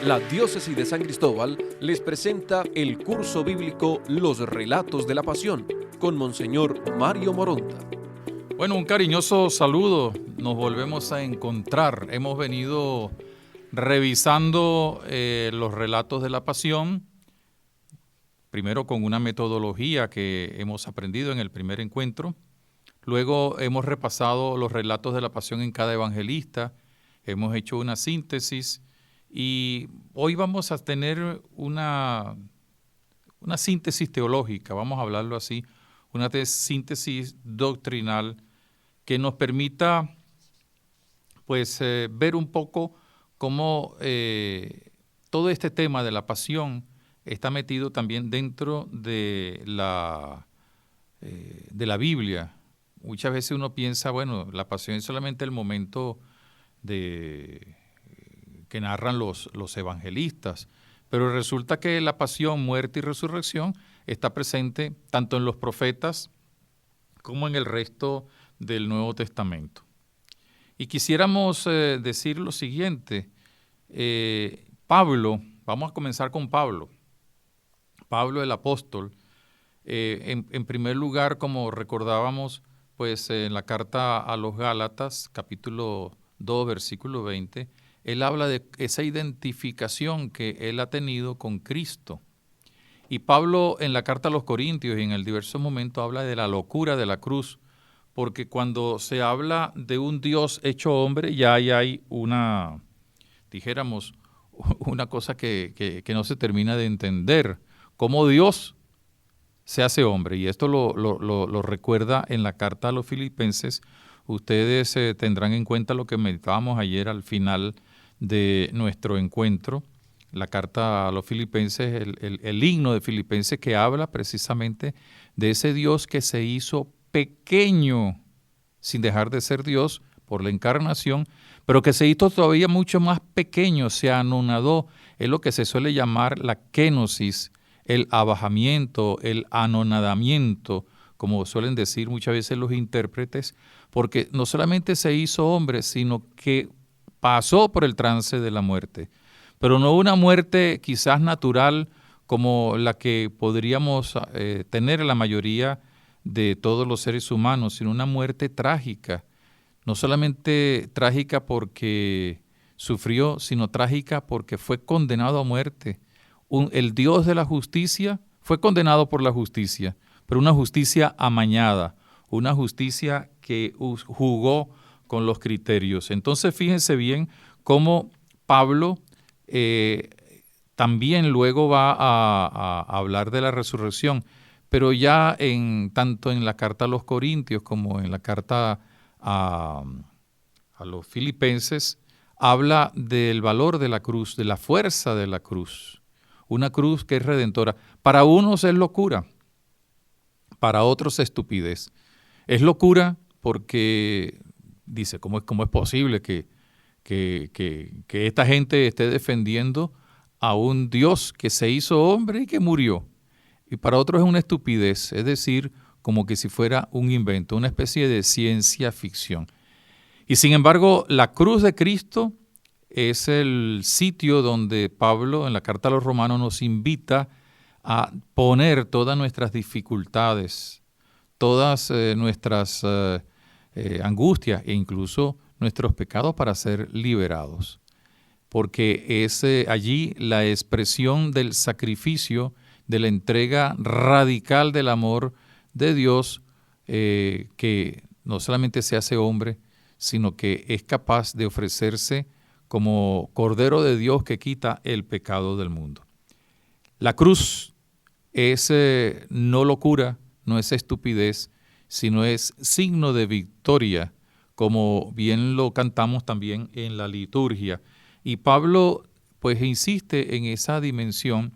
La Diócesis de San Cristóbal les presenta el curso bíblico Los Relatos de la Pasión con Monseñor Mario Moronta. Bueno, un cariñoso saludo. Nos volvemos a encontrar. Hemos venido revisando los relatos de la Pasión, primero con una metodología que hemos aprendido en el primer encuentro. Luego hemos repasado los relatos de la Pasión en cada evangelista. Hemos hecho una síntesis y hoy vamos a tener una síntesis teológica, vamos a hablarlo así, una síntesis doctrinal que nos permita pues ver un poco cómo todo este tema de la pasión está metido también dentro de la Biblia. Muchas veces uno piensa, bueno, la pasión es solamente el momento que narran los evangelistas, pero resulta que la pasión, muerte y resurrección está presente tanto en los profetas como en el resto del Nuevo Testamento. Y quisiéramos decir lo siguiente, Pablo, vamos a comenzar con Pablo el apóstol, en primer lugar, como recordábamos, pues en la carta a los Gálatas, capítulo 2, versículo 20, él habla de esa identificación que él ha tenido con Cristo. Y Pablo en la carta a los Corintios y en el diversos momentos habla de la locura de la cruz, porque cuando se habla de un Dios hecho hombre, ya hay una, dijéramos, una cosa que no se termina de entender, cómo Dios se hace hombre. Y esto lo recuerda en la carta a los Filipenses. Ustedes tendrán en cuenta lo que meditábamos ayer al final de nuestro encuentro, la carta a los Filipenses, el himno de Filipenses que habla precisamente de ese Dios que se hizo pequeño, sin dejar de ser Dios por la encarnación, pero que se hizo todavía mucho más pequeño, se anonadó, es lo que se suele llamar la kenosis, el abajamiento, el anonadamiento, como suelen decir muchas veces los intérpretes, porque no solamente se hizo hombre, sino que pasó por el trance de la muerte, pero no una muerte quizás natural como la que podríamos tener la mayoría de todos los seres humanos, sino una muerte trágica, no solamente trágica porque sufrió, sino trágica porque fue condenado a muerte. El Dios de la justicia fue condenado por la justicia, pero una justicia amañada, una justicia que jugó con los criterios. Entonces fíjense bien cómo Pablo también luego va a hablar de la resurrección, pero ya tanto en la carta a los Corintios como en la carta a los Filipenses, habla del valor de la cruz, de la fuerza de la cruz, una cruz que es redentora. Para unos es locura, para otros estupidez. Es locura porque dice, ¿cómo es posible que esta gente esté defendiendo a un Dios que se hizo hombre y que murió? Y para otros es una estupidez, es decir, como que si fuera un invento, una especie de ciencia ficción. Y sin embargo, la cruz de Cristo es el sitio donde Pablo en la carta a los Romanos nos invita a poner todas nuestras dificultades, todas nuestras angustias e incluso nuestros pecados para ser liberados. Porque es allí la expresión del sacrificio, de la entrega radical del amor de Dios, que no solamente se hace hombre, sino que es capaz de ofrecerse como Cordero de Dios que quita el pecado del mundo. La cruz es no locura, no es estupidez, sino es signo de victoria, como bien lo cantamos también en la liturgia. Y Pablo pues insiste en esa dimensión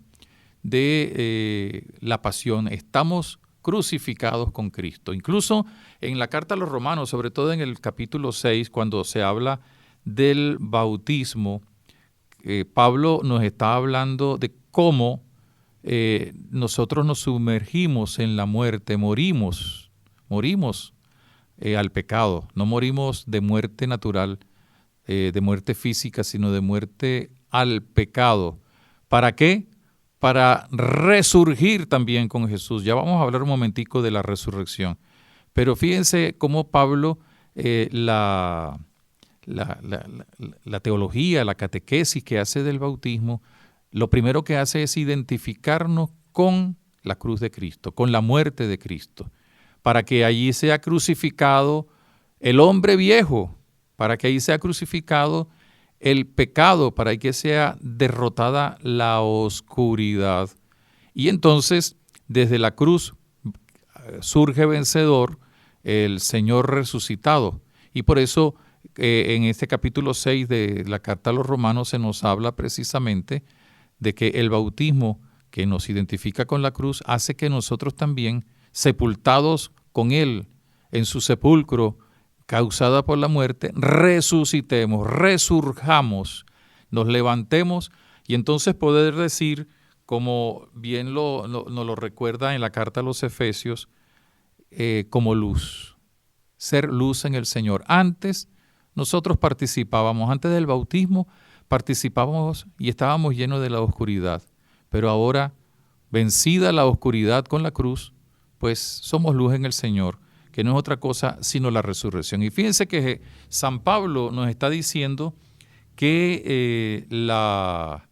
de la pasión. Estamos crucificados con Cristo. Incluso en la carta a los Romanos, sobre todo en el capítulo 6, cuando se habla del bautismo, Pablo nos está hablando de cómo nosotros nos sumergimos en la muerte, morimos al pecado, no morimos de muerte natural, de muerte física, sino de muerte al pecado. ¿Para qué? Para resurgir también con Jesús. Ya vamos a hablar un momentico de la resurrección. Pero fíjense cómo Pablo, la teología, la catequesis que hace del bautismo, lo primero que hace es identificarnos con la cruz de Cristo, con la muerte de Cristo, para que allí sea crucificado el hombre viejo, para que allí sea crucificado el pecado, para que sea derrotada la oscuridad. Y entonces, desde la cruz surge vencedor el Señor resucitado. Y por eso en este capítulo 6 de la carta a los Romanos se nos habla precisamente de que el bautismo que nos identifica con la cruz hace que nosotros también, sepultados con Él en su sepulcro causada por la muerte, resucitemos, resurjamos, nos levantemos y entonces poder decir, como bien nos lo recuerda en la carta a los Efesios, como luz, ser luz en el Señor. Antes nosotros participábamos, antes del bautismo participábamos y estábamos llenos de la oscuridad, pero ahora, vencida la oscuridad con la cruz, pues somos luz en el Señor, que no es otra cosa sino la resurrección. Y fíjense que San Pablo nos está diciendo que la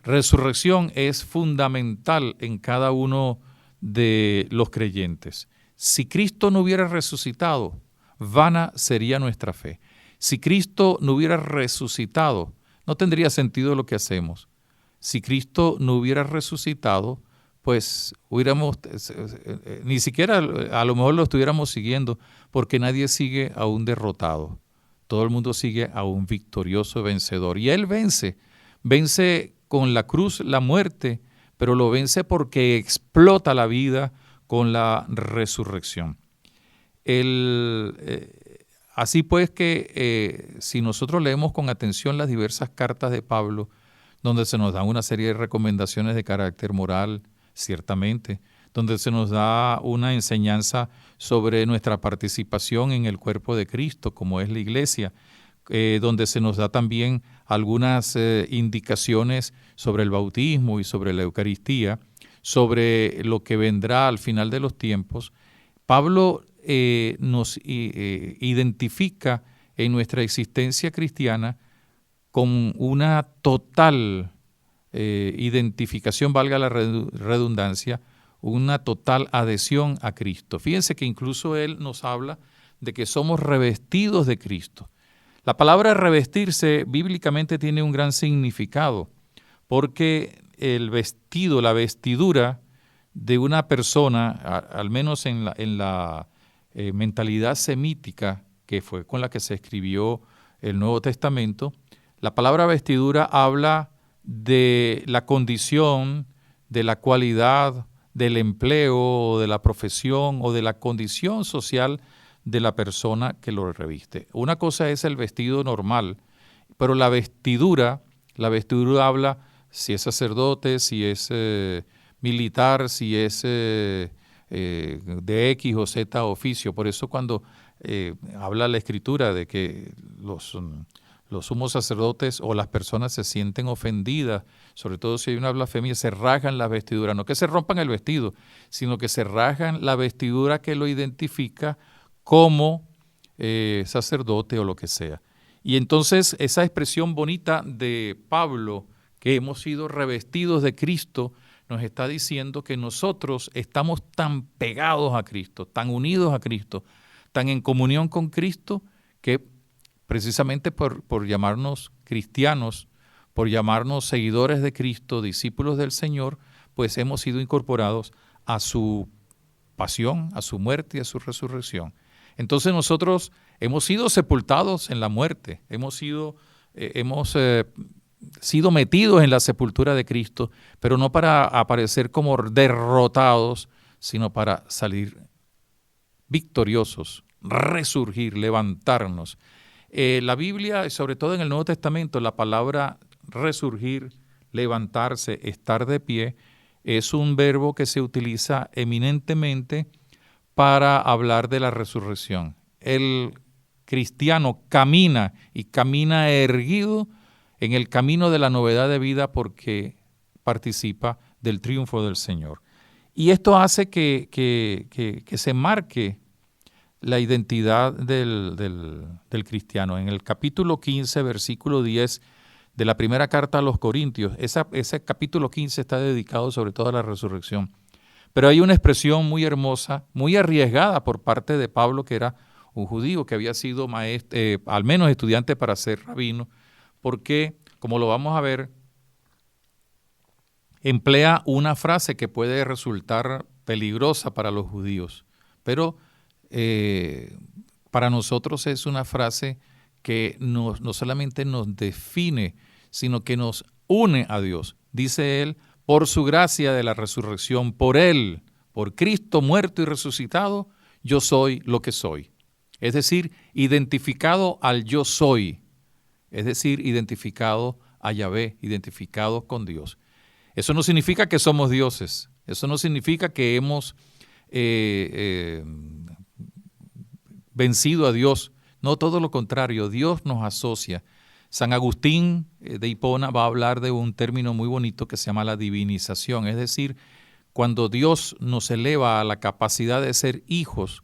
resurrección es fundamental en cada uno de los creyentes. Si Cristo no hubiera resucitado, vana sería nuestra fe. Si Cristo no hubiera resucitado, no tendría sentido lo que hacemos. Si Cristo no hubiera resucitado, pues hubiéramos, ni siquiera a lo mejor lo estuviéramos siguiendo, porque nadie sigue a un derrotado. Todo el mundo sigue a un victorioso vencedor. Y Él vence con la cruz la muerte, pero lo vence porque explota la vida con la resurrección. Así pues que si nosotros leemos con atención las diversas cartas de Pablo, donde se nos da una serie de recomendaciones de carácter moral, ciertamente, donde se nos da una enseñanza sobre nuestra participación en el cuerpo de Cristo, como es la iglesia, donde se nos da también algunas indicaciones sobre el bautismo y sobre la Eucaristía, sobre lo que vendrá al final de los tiempos. Pablo nos identifica en nuestra existencia cristiana con una total identificación, valga la redundancia, una total adhesión a Cristo. Fíjense que incluso él nos habla de que somos revestidos de Cristo. La palabra revestirse bíblicamente tiene un gran significado, porque el vestido, la vestidura de una persona, al menos en la mentalidad semítica, que fue con la que se escribió el Nuevo Testamento, la palabra vestidura habla de la condición, de la cualidad, del empleo, de la profesión o de la condición social de la persona que lo reviste. Una cosa es el vestido normal, pero la vestidura habla si es sacerdote, si es militar, si es de X o Z oficio. Por eso cuando habla la Escritura de que los sumos sacerdotes o las personas se sienten ofendidas, sobre todo si hay una blasfemia, se rasgan la vestidura. No que se rompan el vestido, sino que se rasgan la vestidura que lo identifica como sacerdote o lo que sea. Y entonces esa expresión bonita de Pablo, que hemos sido revestidos de Cristo, nos está diciendo que nosotros estamos tan pegados a Cristo, tan unidos a Cristo, tan en comunión con Cristo, que precisamente por llamarnos cristianos, por llamarnos seguidores de Cristo, discípulos del Señor, pues hemos sido incorporados a su pasión, a su muerte y a su resurrección. Entonces nosotros hemos sido sepultados en la muerte, hemos sido metidos en la sepultura de Cristo, pero no para aparecer como derrotados, sino para salir victoriosos, resurgir, levantarnos. La Biblia, sobre todo en el Nuevo Testamento, la palabra resurgir, levantarse, estar de pie, es un verbo que se utiliza eminentemente para hablar de la resurrección. El cristiano camina y camina erguido en el camino de la novedad de vida porque participa del triunfo del Señor. Y esto hace que se marque la identidad del cristiano. En el capítulo 15, versículo 10 de la primera carta a los Corintios, ese capítulo 15 está dedicado sobre todo a la resurrección. Pero hay una expresión muy hermosa, muy arriesgada por parte de Pablo, que era un judío que había sido al menos estudiante para ser rabino, porque, como lo vamos a ver, emplea una frase que puede resultar peligrosa para los judíos, pero para nosotros es una frase que no solamente nos define, sino que nos une a Dios. Dice él, por su gracia de la resurrección, por Él, por Cristo muerto y resucitado, yo soy lo que soy. Es decir, identificado al yo soy, es decir, identificado a Yahvé, identificado con Dios. Eso no significa que somos dioses, eso no significa que hemos vencido a Dios. No, todo lo contrario, Dios nos asocia. San Agustín de Hipona va a hablar de un término muy bonito que se llama la divinización, es decir, cuando Dios nos eleva a la capacidad de ser hijos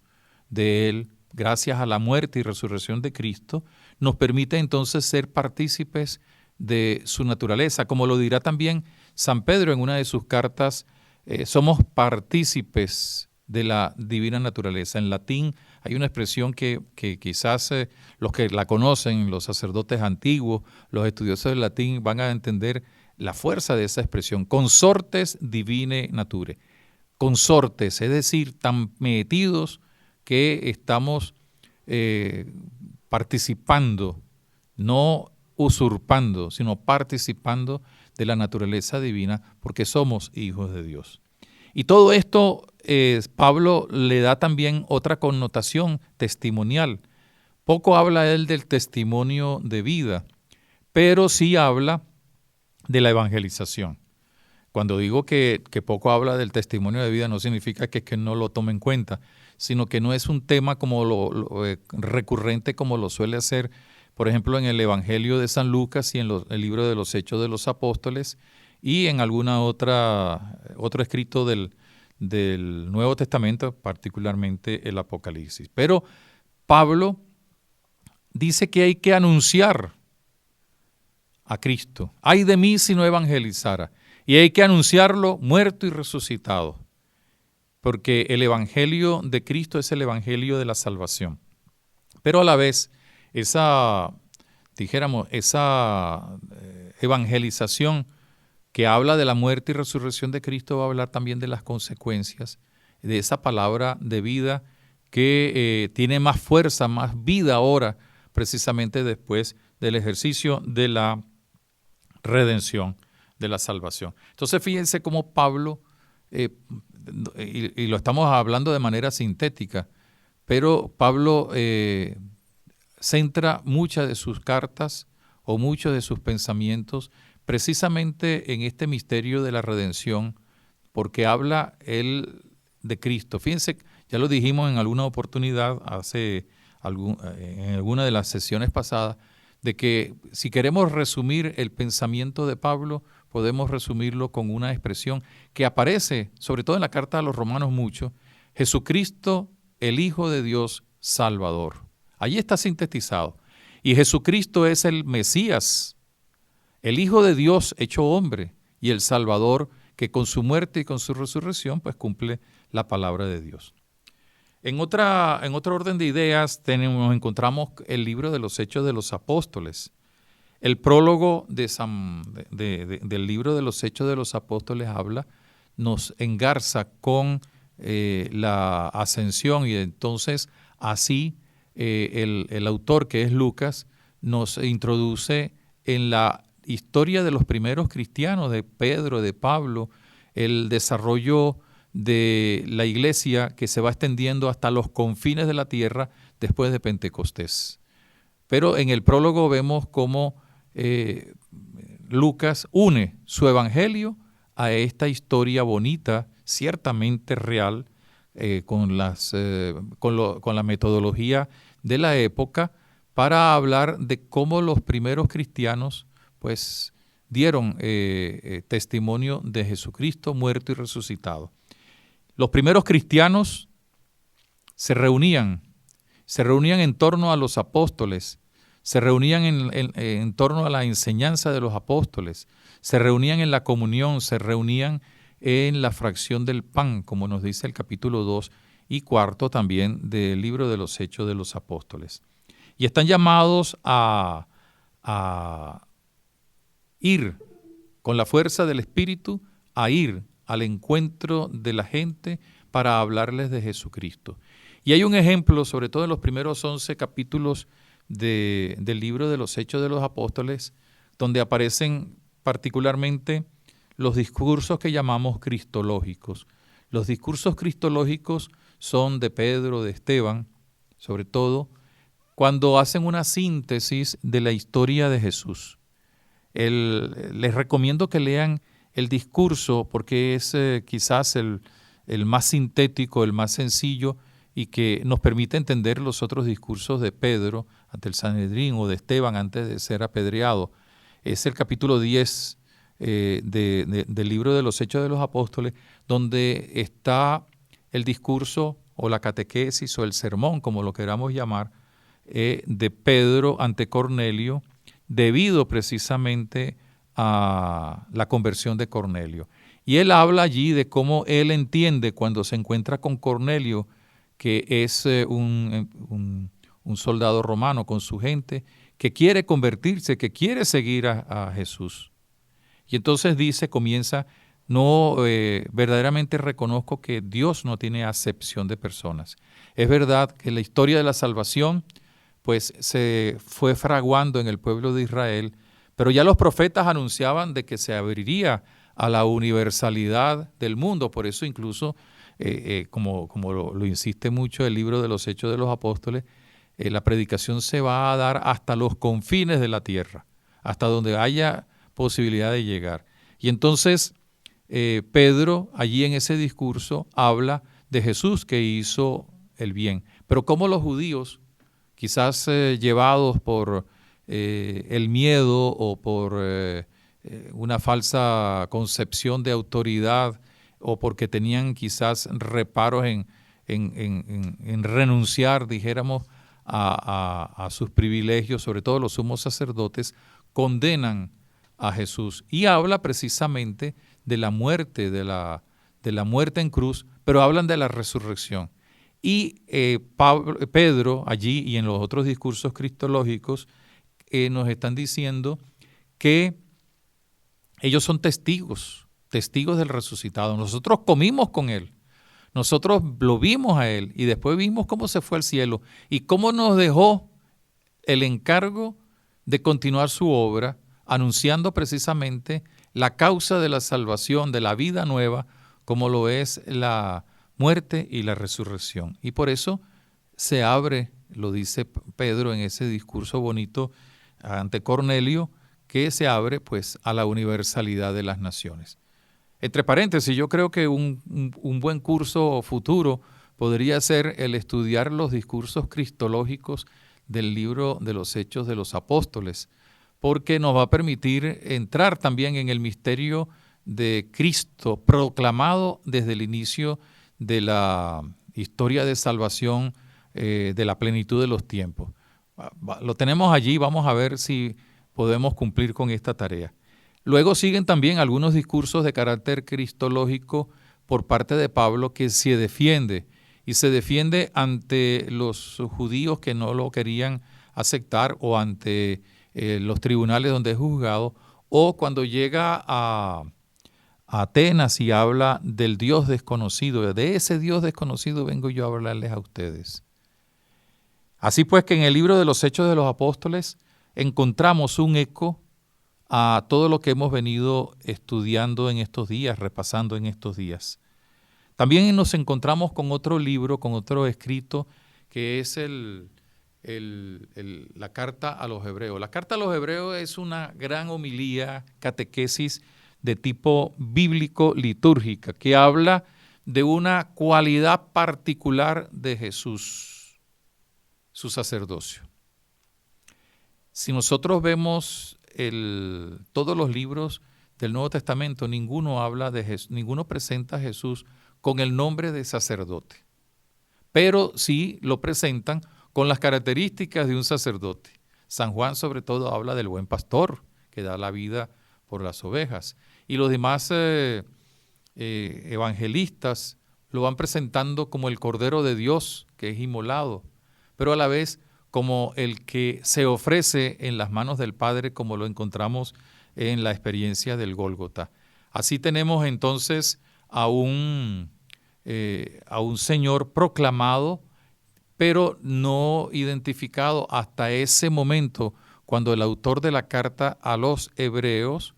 de Él, gracias a la muerte y resurrección de Cristo, nos permite entonces ser partícipes de su naturaleza. Como lo dirá también San Pedro en una de sus cartas, somos partícipes de la divina naturaleza. En latín hay una expresión que quizás los que la conocen, los sacerdotes antiguos, los estudiosos del latín, van a entender la fuerza de esa expresión. Consortes divine nature. Consortes, es decir, tan metidos que estamos participando, no usurpando, sino participando de la naturaleza divina porque somos hijos de Dios. Y todo esto Pablo le da también otra connotación testimonial. Poco habla él del testimonio de vida, pero sí habla de la evangelización. Cuando digo que poco habla del testimonio de vida, no significa que no lo tome en cuenta, sino que no es un tema como lo recurrente como lo suele hacer, por ejemplo, en el Evangelio de San Lucas y en el libro de los Hechos de los Apóstoles y en alguna otro escrito del Nuevo Testamento, particularmente el Apocalipsis. Pero Pablo dice que hay que anunciar a Cristo. Ay de mí si no evangelizara. Y hay que anunciarlo muerto y resucitado. Porque el Evangelio de Cristo es el Evangelio de la salvación. Pero a la vez, esa evangelización que habla de la muerte y resurrección de Cristo va a hablar también de las consecuencias de esa palabra de vida que tiene más fuerza, más vida ahora, precisamente después del ejercicio de la redención, de la salvación. Entonces fíjense cómo Pablo, y lo estamos hablando de manera sintética, pero Pablo centra muchas de sus cartas o muchos de sus pensamientos precisamente en este misterio de la redención, porque habla él de Cristo. Fíjense, ya lo dijimos en alguna oportunidad, en alguna de las sesiones pasadas, de que si queremos resumir el pensamiento de Pablo, podemos resumirlo con una expresión que aparece, sobre todo en la carta a los Romanos mucho: Jesucristo, el Hijo de Dios, Salvador. Allí está sintetizado. Y Jesucristo es el Mesías, el Hijo de Dios hecho hombre, y el Salvador que con su muerte y con su resurrección pues cumple la palabra de Dios. En otro orden de ideas nos encontramos el libro de los Hechos de los Apóstoles. El prólogo del libro de los Hechos de los Apóstoles nos engarza con la ascensión, y entonces así el autor, que es Lucas, nos introduce en la historia de los primeros cristianos, de Pedro, de Pablo, el desarrollo de la iglesia que se va extendiendo hasta los confines de la tierra después de Pentecostés. Pero en el prólogo vemos cómo Lucas une su evangelio a esta historia bonita, ciertamente real, con la metodología de la época, para hablar de cómo los primeros cristianos pues dieron testimonio de Jesucristo muerto y resucitado. Los primeros cristianos se reunían en torno a los apóstoles, se reunían en torno a la enseñanza de los apóstoles, se reunían en la comunión, se reunían en la fracción del pan, como nos dice el capítulo 2 y 4 también del libro de los Hechos de los Apóstoles. Y están llamados a ir con la fuerza del Espíritu, a ir al encuentro de la gente para hablarles de Jesucristo. Y hay un ejemplo, sobre todo en los primeros 11 capítulos del libro de los Hechos de los Apóstoles, donde aparecen particularmente los discursos que llamamos cristológicos. Los discursos cristológicos son de Pedro, de Esteban, sobre todo, cuando hacen una síntesis de la historia de Jesús. Les recomiendo que lean el discurso porque es quizás el más sintético, el más sencillo y que nos permite entender los otros discursos de Pedro ante el Sanedrín o de Esteban antes de ser apedreado. Es el capítulo 10 del libro de los Hechos de los Apóstoles, donde está el discurso o la catequesis o el sermón, como lo queramos llamar, de Pedro ante Cornelio, debido precisamente a la conversión de Cornelio. Y él habla allí de cómo él entiende cuando se encuentra con Cornelio, que es un soldado romano con su gente, que quiere convertirse, que quiere seguir a Jesús. Y entonces comienza, verdaderamente reconozco que Dios no tiene acepción de personas. Es verdad que la historia de la salvación pues se fue fraguando en el pueblo de Israel, pero ya los profetas anunciaban de que se abriría a la universalidad del mundo. Por eso incluso, como lo insiste mucho el libro de los Hechos de los Apóstoles, la predicación se va a dar hasta los confines de la tierra, hasta donde haya posibilidad de llegar. Y entonces Pedro allí en ese discurso habla de Jesús que hizo el bien. Pero como los judíos, quizás llevados por el miedo o por una falsa concepción de autoridad o porque tenían quizás reparos en renunciar, dijéramos, a sus privilegios, sobre todo los sumos sacerdotes, condenan a Jesús y habla precisamente de la muerte, de la muerte en cruz, pero hablan de la resurrección. Y Pedro allí y en los otros discursos cristológicos nos están diciendo que ellos son testigos del resucitado. Nosotros comimos con él, nosotros lo vimos a él y después vimos cómo se fue al cielo y cómo nos dejó el encargo de continuar su obra, anunciando precisamente la causa de la salvación, de la vida nueva, como lo es la muerte y la resurrección. Y por eso se abre, lo dice Pedro en ese discurso bonito ante Cornelio, que se abre pues a la universalidad de las naciones. Entre paréntesis, yo creo que un buen curso futuro podría ser el estudiar los discursos cristológicos del libro de los Hechos de los Apóstoles, porque nos va a permitir entrar también en el misterio de Cristo proclamado desde el inicio de la historia de salvación de la plenitud de los tiempos. Lo tenemos allí, vamos a ver si podemos cumplir con esta tarea. Luego siguen también algunos discursos de carácter cristológico por parte de Pablo que se defiende, y se defiende ante los judíos que no lo querían aceptar o ante los tribunales donde es juzgado, o cuando llega a Atenas y habla del Dios desconocido. De ese Dios desconocido vengo yo a hablarles a ustedes. Así pues que en el libro de los Hechos de los Apóstoles encontramos un eco a todo lo que hemos venido estudiando en estos días, repasando en estos días. También nos encontramos con otro libro, con otro escrito, que es la Carta a los Hebreos. La Carta a los Hebreos es una gran homilía, catequesis de tipo bíblico litúrgica, que habla de una cualidad particular de Jesús, su sacerdocio. Si nosotros vemos todos los libros del Nuevo Testamento, ninguno habla de Jesús, ninguno presenta a Jesús con el nombre de sacerdote, pero sí lo presentan con las características de un sacerdote. San Juan sobre todo habla del buen pastor que da la vida por las ovejas, y los demás evangelistas lo van presentando como el Cordero de Dios que es inmolado, pero a la vez como el que se ofrece en las manos del Padre, como lo encontramos en la experiencia del Gólgota. Así tenemos entonces a un Señor proclamado, pero no identificado hasta ese momento, cuando el autor de la carta a los hebreos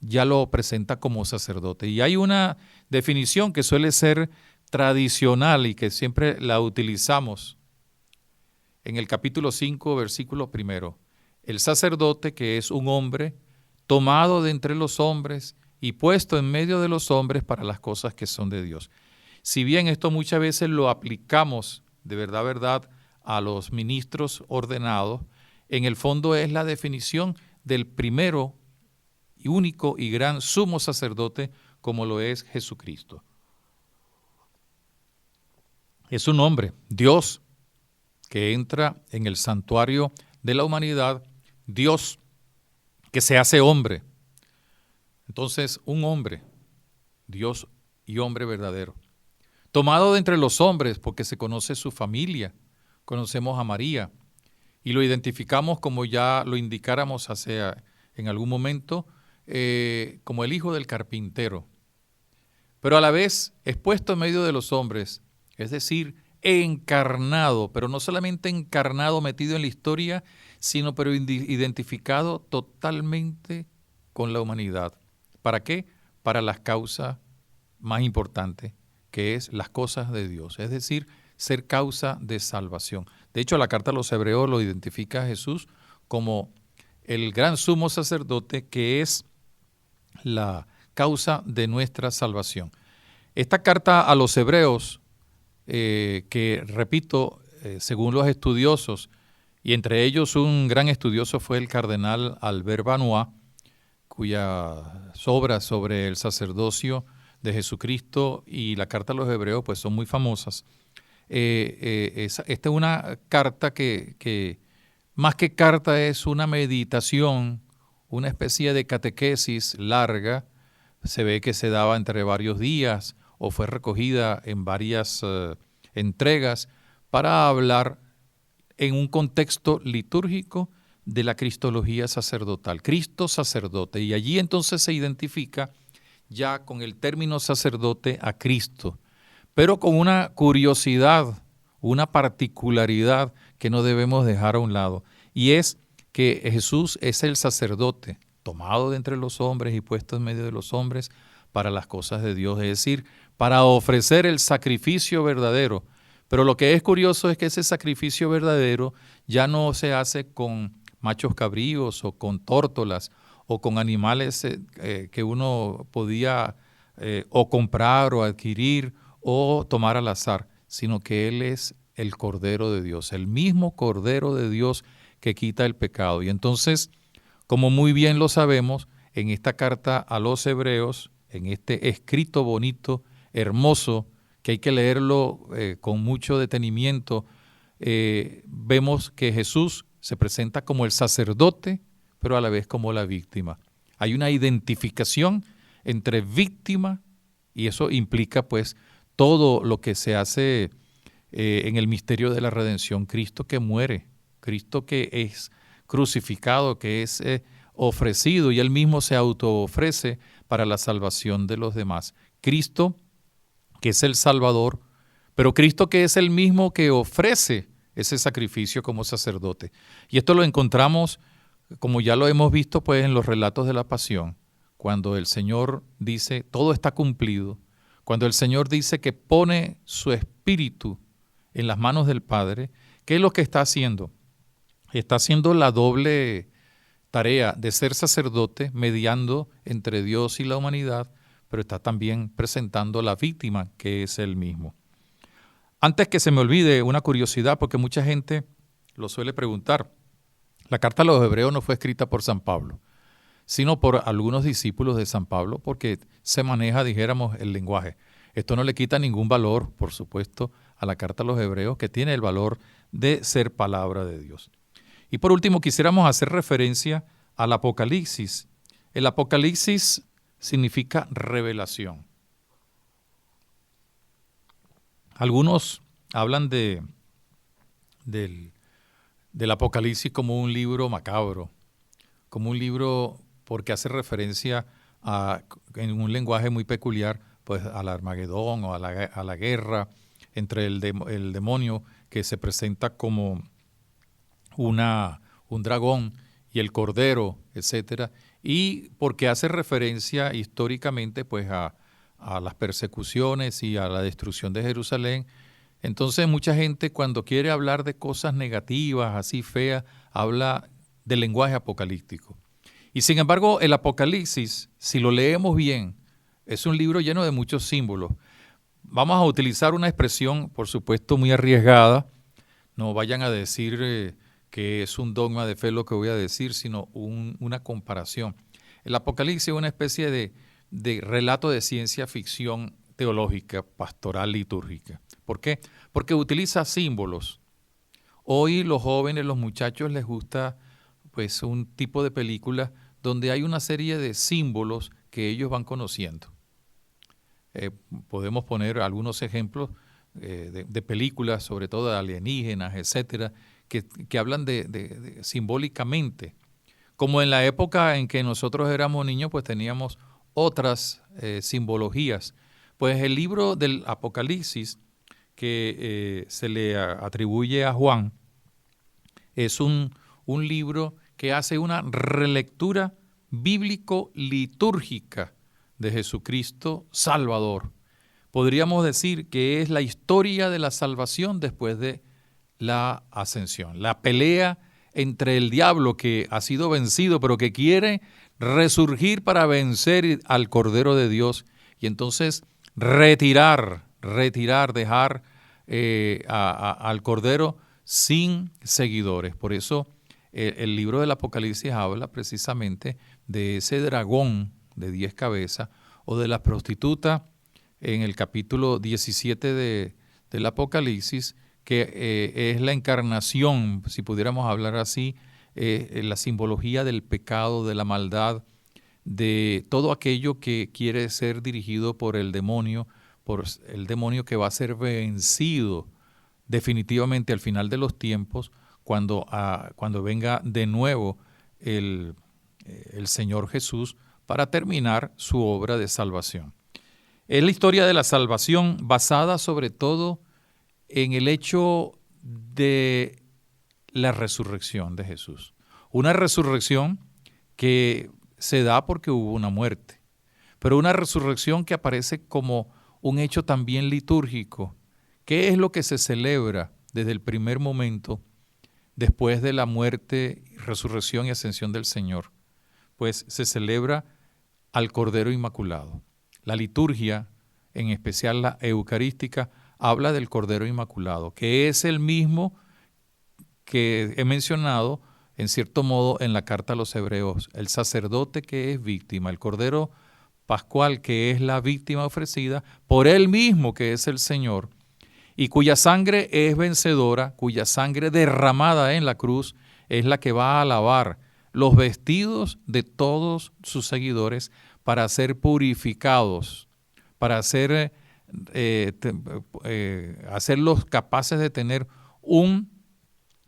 ya lo presenta como sacerdote. Y hay una definición que suele ser tradicional y que siempre la utilizamos en el capítulo 5, versículo 1. El sacerdote, que es un hombre tomado de entre los hombres y puesto en medio de los hombres para las cosas que son de Dios. Si bien esto muchas veces lo aplicamos de verdad a los ministros ordenados, en el fondo es la definición del primero y único y gran sumo sacerdote, como lo es Jesucristo. Es un hombre, Dios, que entra en el santuario de la humanidad, Dios que se hace hombre. Entonces, un hombre, Dios y hombre verdadero, tomado de entre los hombres, porque se conoce su familia, conocemos a María, y lo identificamos, como ya lo indicáramos en algún momento, como el hijo del carpintero. Pero a la vez es puesto en medio de los hombres, es decir, encarnado, pero no solamente encarnado, metido en la historia, sino pero identificado totalmente con la humanidad. ¿Para qué? Para las causas más importantes, que es las cosas de Dios, es decir, ser causa de salvación. De hecho, la carta a los hebreos lo identifica a Jesús como el gran sumo sacerdote, que es la causa de nuestra salvación. Esta carta a los hebreos, que repito, según los estudiosos, y entre ellos un gran estudioso fue el cardenal Albert Benoit, cuyas obras sobre el sacerdocio de Jesucristo y la carta a los hebreos pues son muy famosas. Esta es una carta que más que carta es una meditación, una especie de catequesis larga. Se ve que se daba entre varios días o fue recogida en varias entregas para hablar en un contexto litúrgico de la cristología sacerdotal, Cristo sacerdote, y allí entonces se identifica ya con el término sacerdote a Cristo, pero con una curiosidad, una particularidad que no debemos dejar a un lado, y es que Jesús es el sacerdote, tomado de entre los hombres y puesto en medio de los hombres para las cosas de Dios, es decir, para ofrecer el sacrificio verdadero. Pero lo que es curioso es que ese sacrificio verdadero ya no se hace con machos cabríos o con tórtolas o con animales que uno podía o comprar o adquirir o tomar al azar, sino que Él es el Cordero de Dios, el mismo Cordero de Dios que quita el pecado. Y entonces, como muy bien lo sabemos, en esta carta a los hebreos, en este escrito bonito, hermoso, que hay que leerlo con mucho detenimiento, vemos que Jesús se presenta como el sacerdote, pero a la vez como la víctima. Hay una identificación entre víctima, y eso implica pues todo lo que se hace en el misterio de la redención. Cristo que muere, Cristo que es crucificado, que es ofrecido, y Él mismo se autoofrece para la salvación de los demás. Cristo que es el Salvador, pero Cristo que es el mismo que ofrece ese sacrificio como sacerdote. Y esto lo encontramos, como ya lo hemos visto, pues en los relatos de la pasión, cuando el Señor dice, todo está cumplido, cuando el Señor dice que pone su espíritu en las manos del Padre, ¿qué es lo que está haciendo? Está haciendo la doble tarea de ser sacerdote, mediando entre Dios y la humanidad, pero está también presentando la víctima, que es Él mismo. Antes que se me olvide una curiosidad, porque mucha gente lo suele preguntar, La carta a los Hebreos no fue escrita por San Pablo, sino por algunos discípulos de San Pablo, porque se maneja, dijéramos, el lenguaje. Esto no le quita ningún valor, por supuesto, a la carta a los Hebreos, que tiene el valor de ser palabra de Dios. Y por último, quisiéramos hacer referencia al Apocalipsis. El Apocalipsis significa revelación. Algunos hablan del Apocalipsis como un libro macabro, como un libro porque hace referencia en un lenguaje muy peculiar, pues al Armagedón o a la guerra entre el demonio que se presenta como un dragón y el cordero, etcétera, y porque hace referencia históricamente pues a las persecuciones y a la destrucción de Jerusalén. Entonces mucha gente cuando quiere hablar de cosas negativas, así feas, habla del lenguaje apocalíptico. Y sin embargo el Apocalipsis, si lo leemos bien, es un libro lleno de muchos símbolos. Vamos a utilizar una expresión, por supuesto, muy arriesgada. No vayan a decir que es un dogma de fe lo que voy a decir, sino una comparación. El Apocalipsis es una especie de relato de ciencia ficción teológica, pastoral, litúrgica. ¿Por qué? Porque utiliza símbolos. Hoy los jóvenes, los muchachos les gusta pues un tipo de película donde hay una serie de símbolos que ellos van conociendo. Podemos poner algunos ejemplos de películas, sobre todo de alienígenas, etcétera, que hablan de simbólicamente. Como en la época en que nosotros éramos niños, pues teníamos otras simbologías. Pues el libro del Apocalipsis que se le atribuye a Juan es un libro que hace una relectura bíblico-litúrgica de Jesucristo Salvador. Podríamos decir que es la historia de la salvación después de la ascensión, la pelea entre el diablo que ha sido vencido, pero que quiere resurgir para vencer al Cordero de Dios y entonces dejar al Cordero sin seguidores. Por eso el libro del Apocalipsis habla precisamente de ese dragón de 10 cabezas o de la prostituta en el capítulo 17 del Apocalipsis, que es la encarnación, si pudiéramos hablar así, la simbología del pecado, de la maldad, de todo aquello que quiere ser dirigido por el demonio que va a ser vencido definitivamente al final de los tiempos, cuando venga de nuevo el Señor Jesús para terminar su obra de salvación. Es la historia de la salvación basada sobre todo en el hecho de la resurrección de Jesús. Una resurrección que se da porque hubo una muerte, pero una resurrección que aparece como un hecho también litúrgico. ¿Qué es lo que se celebra desde el primer momento después de la muerte, resurrección y ascensión del Señor? Pues se celebra al Cordero Inmaculado. La liturgia, en especial la eucarística, habla del Cordero Inmaculado, que es el mismo que he mencionado, en cierto modo, en la carta a los Hebreos. El sacerdote que es víctima, el Cordero Pascual que es la víctima ofrecida por él mismo, que es el Señor, y cuya sangre es vencedora, cuya sangre derramada en la cruz es la que va a lavar los vestidos de todos sus seguidores para ser purificados, para hacerlos capaces de tener un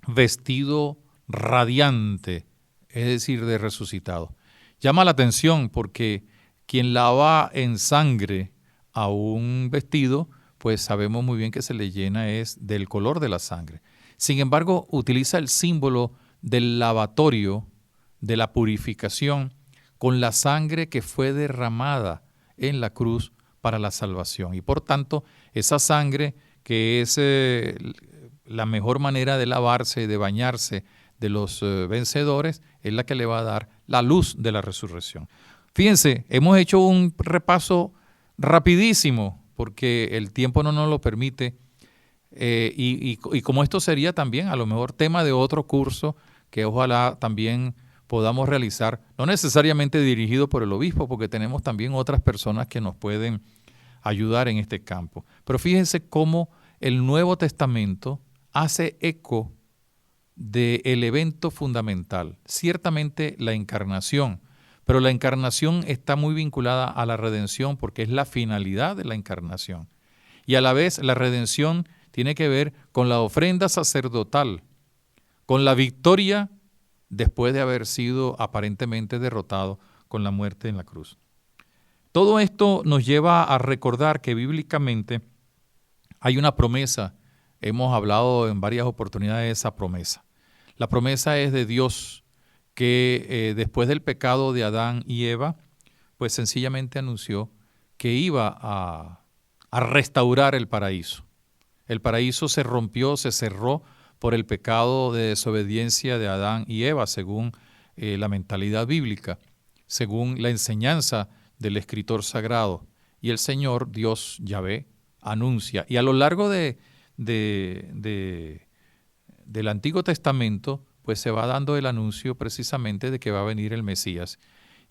vestido radiante, es decir, de resucitado. Llama la atención porque quien lava en sangre a un vestido, pues sabemos muy bien que se le llena es del color de la sangre. Sin embargo, utiliza el símbolo del lavatorio, de la purificación, con la sangre que fue derramada en la cruz para la salvación. Y por tanto, esa sangre que es la mejor manera de lavarse, de bañarse de los vencedores, es la que le va a dar la luz de la resurrección. Fíjense, hemos hecho un repaso rapidísimo porque el tiempo no nos lo permite y como esto sería también a lo mejor tema de otro curso que ojalá también podamos realizar, no necesariamente dirigido por el obispo, porque tenemos también otras personas que nos pueden ayudar en este campo. Pero fíjense cómo el Nuevo Testamento hace eco del evento fundamental, ciertamente la encarnación, pero la encarnación está muy vinculada a la redención porque es la finalidad de la encarnación. Y a la vez la redención tiene que ver con la ofrenda sacerdotal, con la victoria después de haber sido aparentemente derrotado con la muerte en la cruz. Todo esto nos lleva a recordar que bíblicamente hay una promesa. Hemos hablado en varias oportunidades de esa promesa. La promesa es de Dios que después del pecado de Adán y Eva, pues sencillamente anunció que iba a restaurar el paraíso. El paraíso se rompió, se cerró por el pecado de desobediencia de Adán y Eva, según la mentalidad bíblica, según la enseñanza del escritor sagrado. Y el Señor, Dios Yahvé, anuncia. Y a lo largo del Antiguo Testamento, pues se va dando el anuncio precisamente de que va a venir el Mesías.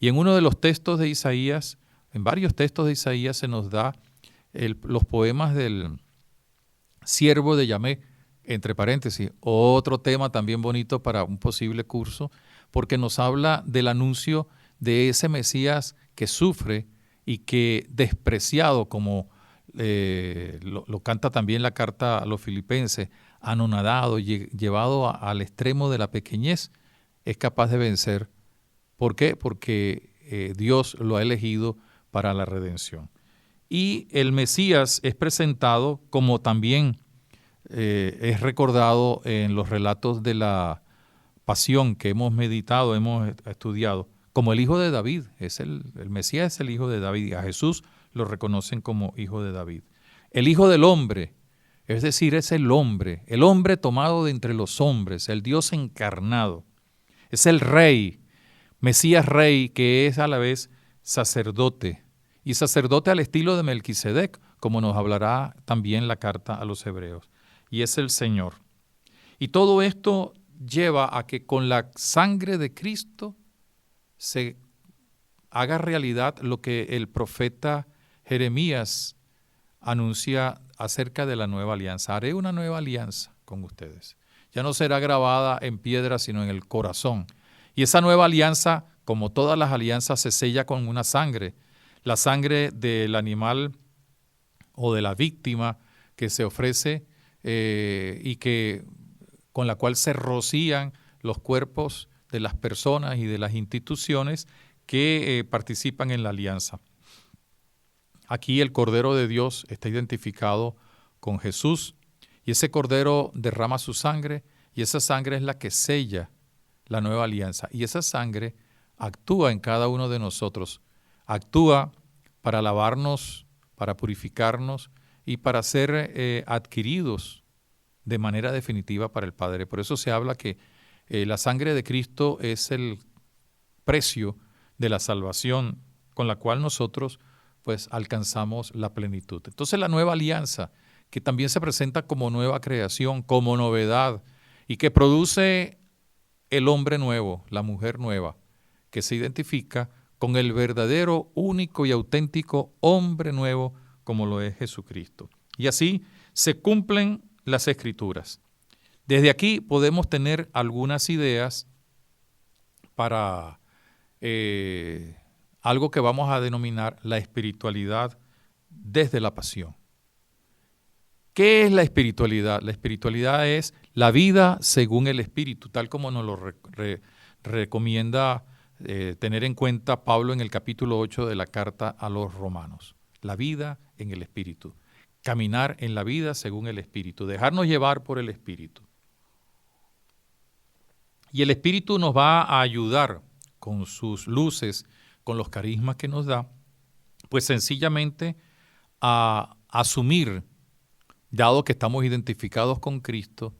Y en uno de los textos de Isaías, en varios textos de Isaías se nos da los poemas del siervo de Yahvé, entre paréntesis, otro tema también bonito para un posible curso, porque nos habla del anuncio de ese Mesías que sufre y que despreciado, como lo canta también la carta a los Filipenses, anonadado, llevado al extremo de la pequeñez, es capaz de vencer. ¿Por qué? Porque Dios lo ha elegido para la redención. Y el Mesías es presentado como también es recordado en los relatos de la pasión que hemos meditado, hemos estudiado, como el hijo de David. El Mesías es el hijo de David y a Jesús lo reconocen como hijo de David. El hijo del hombre, es decir, es el hombre tomado de entre los hombres, el Dios encarnado. Es el rey, Mesías rey, que es a la vez sacerdote, y sacerdote al estilo de Melquisedec, como nos hablará también la carta a los hebreos. Y es el Señor. Y todo esto lleva a que con la sangre de Cristo se haga realidad lo que el profeta Jeremías anuncia acerca de la nueva alianza. Haré una nueva alianza con ustedes. Ya no será grabada en piedra, sino en el corazón. Y esa nueva alianza, como todas las alianzas, se sella con una sangre. La sangre del animal o de la víctima que se ofrece y que con la cual se rocían los cuerpos de las personas y de las instituciones que participan en la alianza. Aquí el Cordero de Dios está identificado con Jesús y ese Cordero derrama su sangre y esa sangre es la que sella la nueva alianza. Y esa sangre actúa en cada uno de nosotros, actúa para lavarnos, para purificarnos y para ser adquiridos de manera definitiva para el Padre. Por eso se habla que la sangre de Cristo es el precio de la salvación con la cual nosotros pues alcanzamos la plenitud. Entonces la nueva alianza, que también se presenta como nueva creación, como novedad, y que produce el hombre nuevo, la mujer nueva, que se identifica con el verdadero, único y auténtico hombre nuevo, como lo es Jesucristo. Y así se cumplen las Escrituras. Desde aquí podemos tener algunas ideas para algo que vamos a denominar la espiritualidad desde la pasión. ¿Qué es la espiritualidad? La espiritualidad es la vida según el Espíritu, tal como nos lo recomienda tener en cuenta Pablo en el capítulo 8 de la carta a los Romanos. La vida en el Espíritu. Caminar en la vida según el Espíritu. Dejarnos llevar por el Espíritu. Y el Espíritu nos va a ayudar con sus luces, con los carismas que nos da, pues sencillamente a asumir, dado que estamos identificados con Cristo,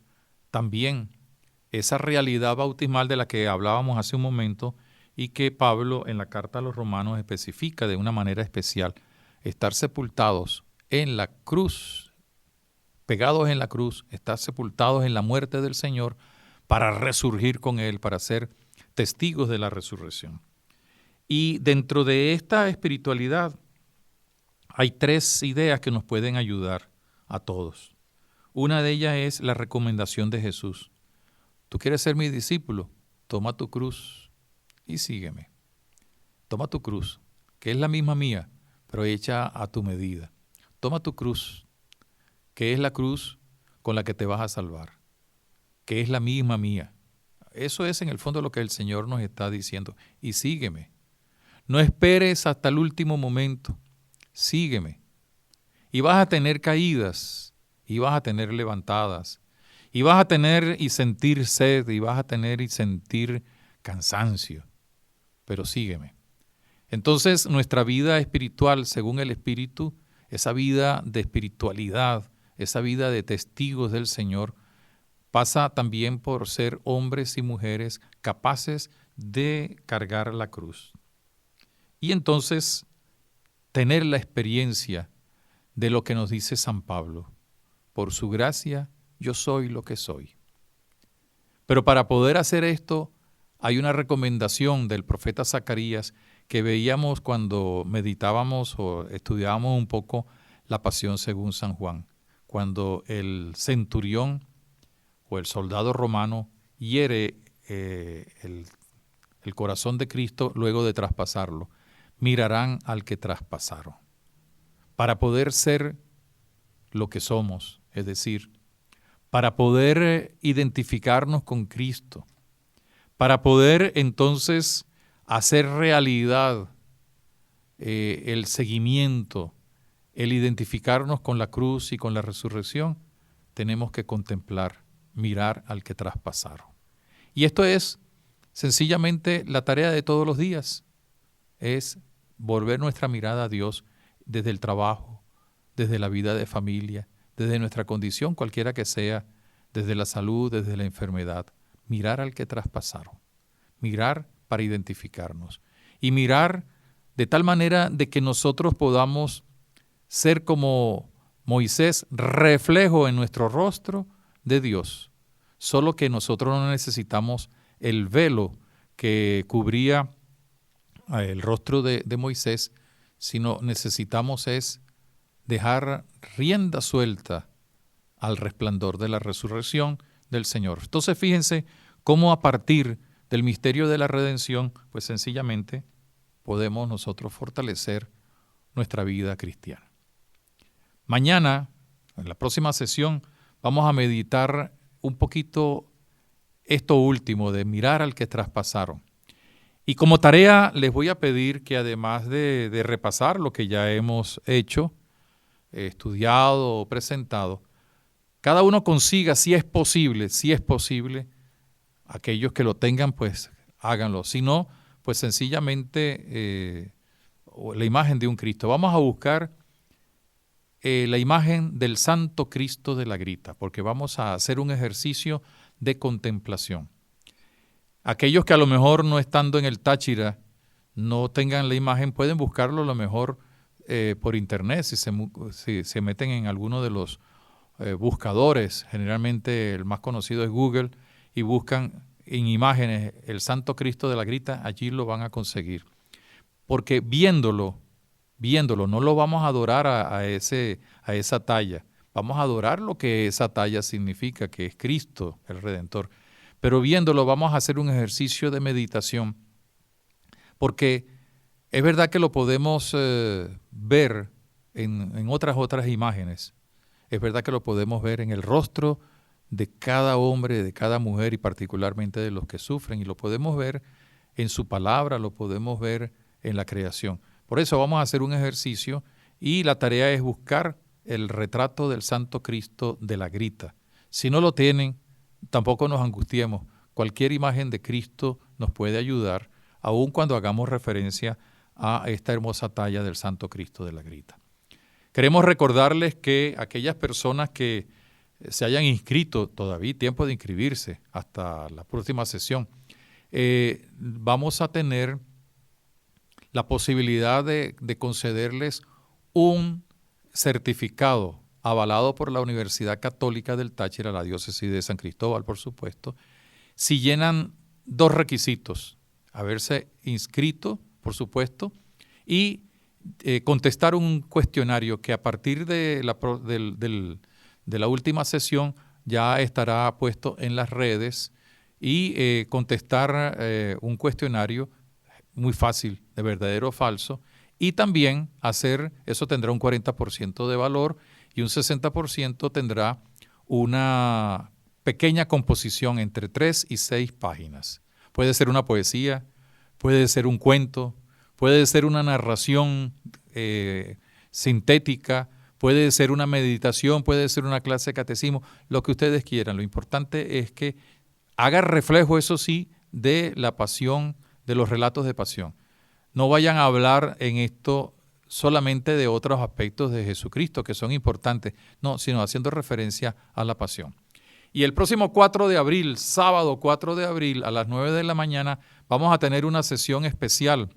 también esa realidad bautismal de la que hablábamos hace un momento y que Pablo en la carta a los Romanos especifica de una manera especial, estar sepultados en la cruz, pegados en la cruz, estar sepultados en la muerte del Señor, para resurgir con Él, para ser testigos de la resurrección. Y dentro de esta espiritualidad hay 3 ideas que nos pueden ayudar a todos. Una de ellas es la recomendación de Jesús. ¿Tú quieres ser mi discípulo? Toma tu cruz y sígueme. Toma tu cruz, que es la misma mía, pero hecha a tu medida. Toma tu cruz, que es la cruz con la que te vas a salvar, que es la misma mía. Eso es en el fondo lo que el Señor nos está diciendo. Y sígueme. No esperes hasta el último momento. Sígueme. Y vas a tener caídas, y vas a tener levantadas, y vas a tener y sentir sed, y vas a tener y sentir cansancio. Pero sígueme. Entonces, nuestra vida espiritual, según el Espíritu, esa vida de espiritualidad, esa vida de testigos del Señor, pasa también por ser hombres y mujeres capaces de cargar la cruz. Y entonces, tener la experiencia de lo que nos dice San Pablo. Por su gracia, yo soy lo que soy. Pero para poder hacer esto, hay una recomendación del profeta Zacarías que veíamos cuando meditábamos o estudiábamos un poco la pasión según San Juan, cuando el centurión o el soldado romano hiere el corazón de Cristo luego de traspasarlo. Mirarán al que traspasaron. Para poder ser lo que somos, es decir, para poder identificarnos con Cristo, para poder entonces hacer realidad el seguimiento, el identificarnos con la cruz y con la resurrección, tenemos que contemplar, mirar al que traspasaron. Y esto es sencillamente la tarea de todos los días, es volver nuestra mirada a Dios desde el trabajo, desde la vida de familia, desde nuestra condición cualquiera que sea, desde la salud, desde la enfermedad, mirar al que traspasaron, mirar para identificarnos y mirar de tal manera de que nosotros podamos ser como Moisés, reflejo en nuestro rostro de Dios, solo que nosotros no necesitamos el velo que cubría el rostro de Moisés, sino necesitamos es dejar rienda suelta al resplandor de la resurrección del Señor. Entonces fíjense cómo a partir del misterio de la redención, pues sencillamente podemos nosotros fortalecer nuestra vida cristiana. Mañana, en la próxima sesión, vamos a meditar un poquito esto último de mirar al que traspasaron. Y como tarea les voy a pedir que además de repasar lo que ya hemos hecho, estudiado o presentado, cada uno consiga, si es posible, aquellos que lo tengan, pues háganlo. Si no, pues sencillamente la imagen de un Cristo. Vamos a buscar la imagen del Santo Cristo de la Grita, porque vamos a hacer un ejercicio de contemplación. Aquellos que a lo mejor no estando en el Táchira no tengan la imagen, pueden buscarlo a lo mejor por internet, si se meten en alguno de los buscadores, generalmente el más conocido es Google, y buscan en imágenes el Santo Cristo de la Grita, allí lo van a conseguir. Porque viéndolo, no lo vamos a adorar a esa talla, vamos a adorar lo que esa talla significa, que es Cristo, el Redentor. Pero viéndolo vamos a hacer un ejercicio de meditación, porque es verdad que lo podemos ver en otras imágenes, es verdad que lo podemos ver en el rostro de cada hombre, de cada mujer y particularmente de los que sufren, y lo podemos ver en su palabra, lo podemos ver en la creación. Por eso vamos a hacer un ejercicio y la tarea es buscar el retrato del Santo Cristo de la Grita. Si no lo tienen, tampoco nos angustiemos. Cualquier imagen de Cristo nos puede ayudar, aun cuando hagamos referencia a esta hermosa talla del Santo Cristo de la Grita. Queremos recordarles que aquellas personas que se hayan inscrito, todavía tiempo de inscribirse hasta la próxima sesión, vamos a tener la posibilidad de concederles un certificado avalado por la Universidad Católica del Táchira, la diócesis de San Cristóbal, por supuesto, si llenan 2 requisitos: haberse inscrito, por supuesto, y contestar un cuestionario que a partir de la última sesión ya estará puesto en las redes, y contestar un cuestionario muy fácil de verdadero o falso, y también eso tendrá un 40% de valor y un 60% tendrá una pequeña composición entre 3 y 6 páginas. Puede ser una poesía, puede ser un cuento, puede ser una narración sintética, puede ser una meditación, puede ser una clase de catecismo, lo que ustedes quieran. Lo importante es que haga reflejo, eso sí, de la pasión, de los relatos de pasión. No vayan a hablar en esto solamente de otros aspectos de Jesucristo que son importantes, no, sino haciendo referencia a la pasión. Y el próximo 4 de abril, sábado 4 de abril, a las 9 de la mañana, vamos a tener una sesión especial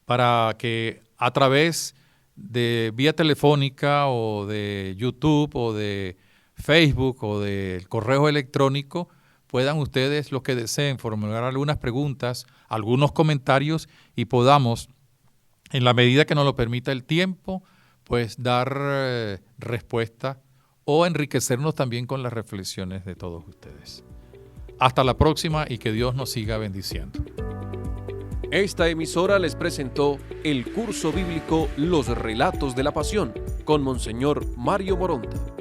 para que a través de vía telefónica o de YouTube o de Facebook o del correo electrónico puedan ustedes, los que deseen, formular algunas preguntas, algunos comentarios, y podamos, en la medida que nos lo permita el tiempo, pues dar respuesta o enriquecernos también con las reflexiones de todos ustedes. Hasta la próxima y que Dios nos siga bendiciendo. Esta emisora les presentó el curso bíblico Los Relatos de la Pasión con Monseñor Mario Moronta.